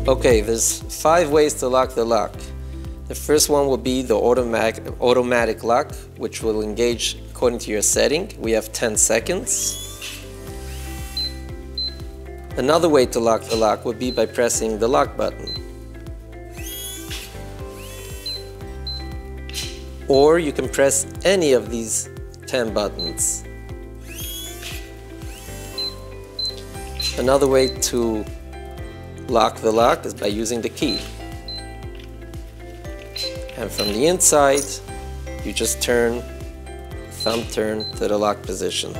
Okay, there's 5 ways to lock the lock. The first one will be the automatic lock, which will engage according to your setting. We have 10 seconds. Another way to lock the lock would be by pressing the lock button. Or you can press any of these 10 buttons. Another way to lock the lock is by using the key. And from the inside, you just thumb turn to the lock position.